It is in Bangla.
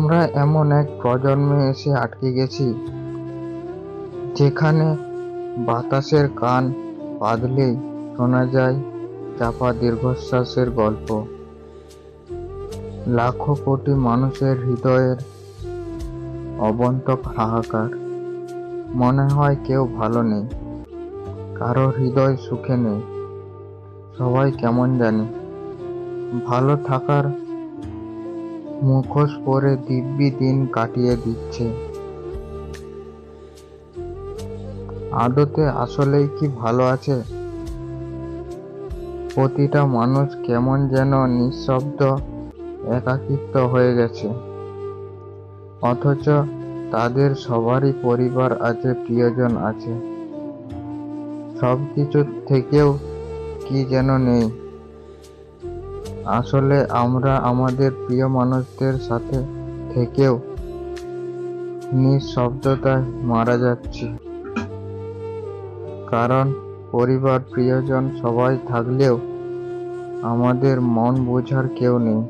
আমরা এমন এক প্রজন্মে এসে আটকে গেছি যেখানে বাতাসের কান বাঁধলেই শোনা যায় চাপা দীর্ঘশ্বাসের গল্প। লাখো কোটি মানুষের হৃদয়ের অবন্তক হাহাকার। মনে হয় কেউ ভালো নেই, কারো হৃদয় সুখে নেই। সবাই কেমন জানি ভালো থাকার মুখোশ পরে দিব্যি দিন কাটিয়ে দিচ্ছে। আদতে আসলেই কি ভালো আছে? প্রতিটা মানুষ কেমন যেন নিঃশব্দ একাকিত্ব হয়ে গেছে, অথচ তাদের সবারই পরিবার আছে, প্রিয়জন আছে। সবকিছু থেকেও কি যেন নেই। আসলে আমরা আমাদের প্রিয় মানুষদের সাথে থেকেও নিঃশব্দতায় মারা যাচ্ছি, কারণ পরিবার প্রিয়জন সবাই থাকলেও আমাদের মন বোঝার কেউ নেই।